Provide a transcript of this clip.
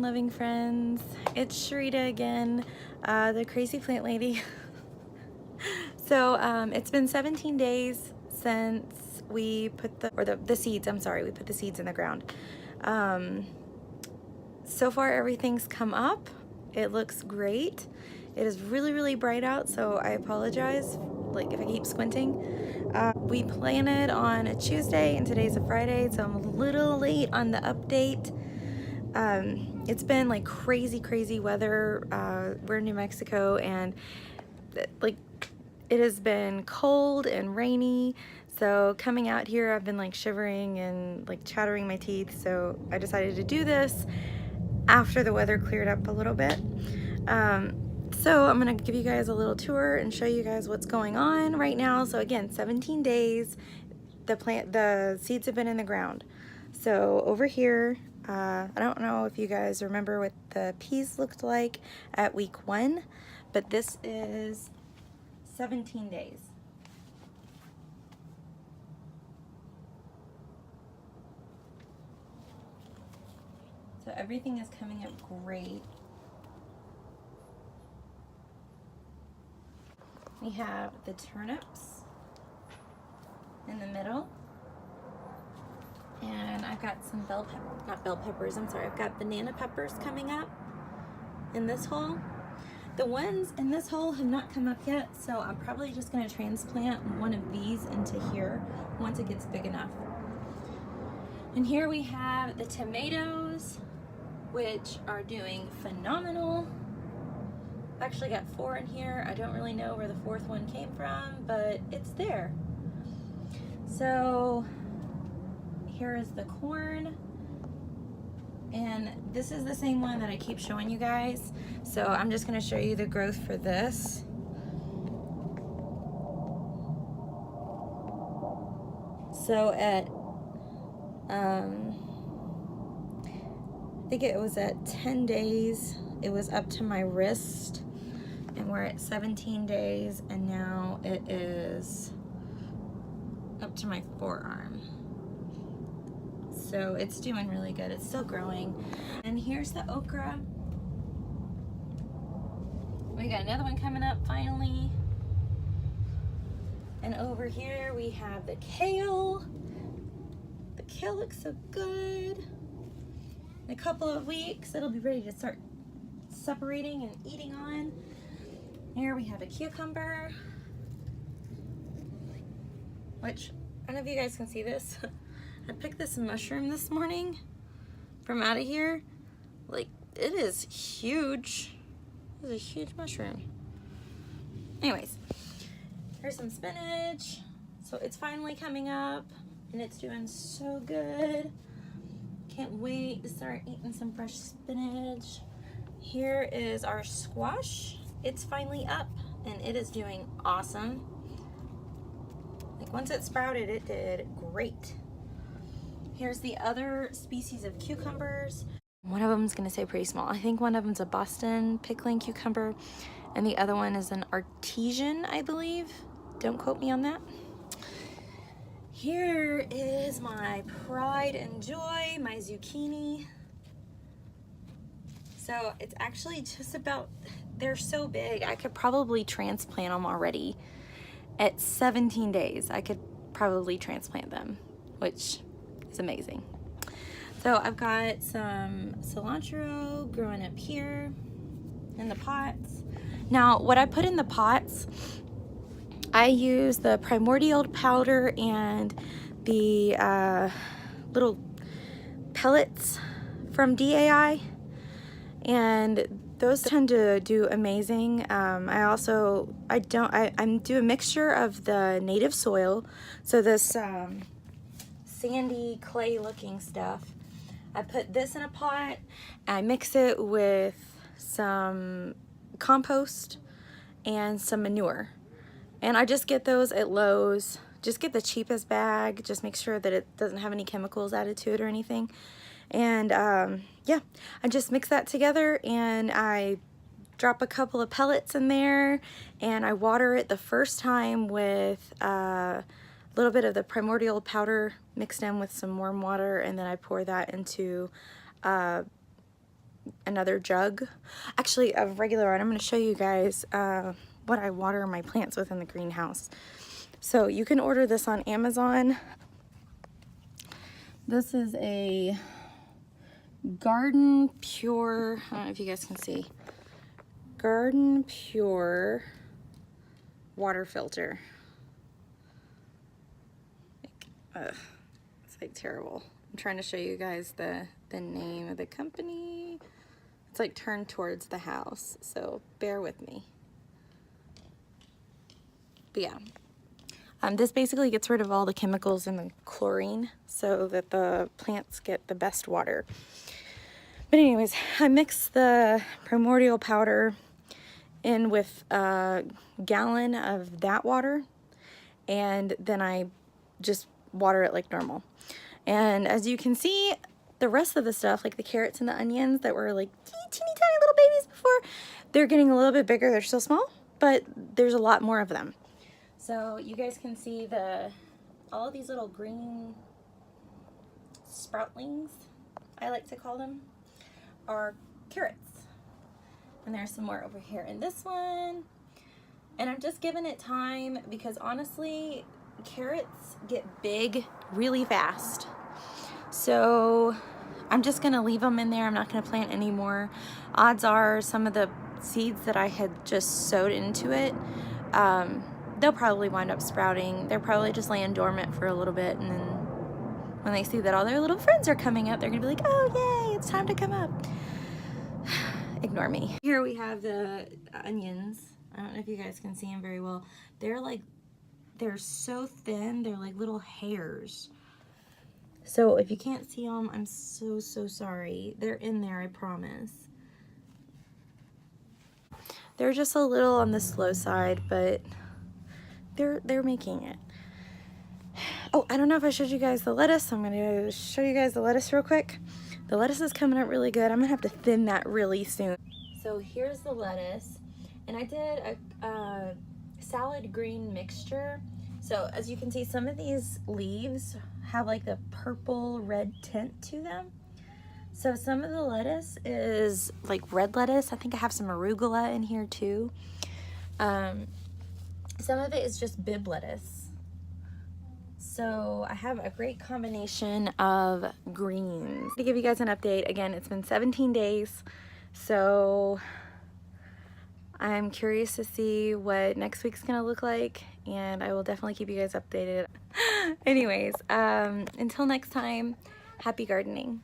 loving friends. It's Sharita again, the crazy plant lady. So it's been 17 days since we put the seeds, I'm sorry, we put the seeds in the ground. So far everything's come up. It looks great. It is really, really bright out, so I apologize like if I keep squinting. We planted on a Tuesday and today's a Friday, so I'm a little late on the update. It's been like crazy weather. We're in New Mexico, and like it has been cold and rainy, so coming out here I've been like shivering and like chattering my teeth, so I decided to do this after the weather cleared up a little bit. So I'm gonna give you guys a little tour and show you guys what's going on right now. So again, 17 days, the seeds have been in the ground. So over here, I don't know if you guys remember what the peas looked like at week 1, but this is 17 days. So everything is coming up great. We have the turnips in the middle. And I've got some I've got banana peppers coming up in this hole. The ones in this hole have not come up yet, so I'm probably just gonna transplant one of these into here once it gets big enough. And here we have the tomatoes, which are doing phenomenal. I've actually got 4 in here. I don't really know where the 4th one came from, but it's there. So here is the corn, and this is the same one that I keep showing you guys, so I'm just going to show you the growth for this. So at I think it was at 10 days it was up to my wrist, and we're at 17 days and now it is up to my forearm. So it's doing really good. It's still growing. And here's the okra. We got another one coming up finally. And over here we have the kale. The kale looks so good. In a couple of weeks it'll be ready to start separating and eating on. Here we have a cucumber, which I don't know if you guys can see this. I picked this mushroom this morning from out of here. Like, it is huge. It's a huge mushroom. Anyways, here's some spinach. So it's finally coming up and it's doing so good. Can't wait to start eating some fresh spinach. Here is our squash. It's finally up and it is doing awesome. Like, once it sprouted, it did great. Here's the other species of cucumbers. One of them is gonna say pretty small. I think one of them's a Boston pickling cucumber, and the other one is an artesian, I believe. Don't quote me on that. Here is my pride and joy, my zucchini. So it's actually just about, they're so big, I could probably transplant them already. At 17 days, I could probably transplant them, which is amazing. So I've got some cilantro growing up here in the pots. Now, what I put in the pots, I use the primordial powder and the little pellets from DAI, and those tend to do amazing. I do a mixture of the native soil, so this sandy clay looking stuff. I put this in a pot, I mix it with some compost and some manure, and I just get those at Lowe's. Just get the cheapest bag, just make sure that it doesn't have any chemicals added to it or anything. And yeah, I just mix that together and I drop a couple of pellets in there, and I water it the first time with a little bit of the primordial powder mixed in with some warm water, and then I pour that into another jug, actually of regular water. I'm going to show you guys what I water my plants with in the greenhouse. So you can order this on Amazon. This is a Garden Pure, I don't know if you guys can see, Garden Pure water filter. It's like terrible. I'm trying to show you guys the name of the company. It's like turned towards the house, so bear with me. But yeah, this basically gets rid of all the chemicals and the chlorine so that the plants get the best water. But anyways, I mix the primordial powder in with a gallon of that water, and then I just water it like normal. And as you can see, the rest of the stuff, like the carrots and the onions that were like teeny tiny little babies before, they're getting a little bit bigger. They're still small, but there's a lot more of them. So you guys can see all of these little green sproutlings, I like to call them, are carrots. And there's some more over here in this one. And I'm just giving it time because honestly, carrots get big really fast. So I'm just gonna leave them in there. I'm not gonna plant anymore. Odds are some of the seeds that I had just sowed into it, they'll probably wind up sprouting. They're probably just laying dormant for a little bit, and then when they see that all their little friends are coming up, they're gonna be like, oh yay, it's time to come up. Ignore me. Here we have the onions. I don't know if you guys can see them very well. They're so thin, they're like little hairs. So if you can't see them, I'm so sorry. They're in there, I promise. They're just a little on the slow side, but they're making it. Oh, I don't know if I showed you guys the lettuce, so I'm gonna show you guys the lettuce real quick. The lettuce is coming up really good. I'm gonna have to thin that really soon. So here's the lettuce, and I did a salad green mixture. So as you can see, some of these leaves have like a purple red tint to them. So some of the lettuce is like red lettuce. I think I have some arugula in here too. Some of it is just Bibb lettuce. So I have a great combination of greens. To give you guys an update, again, it's been 17 days. So I'm curious to see what next week's gonna look like, and I will definitely keep you guys updated. Anyways, until next time, happy gardening.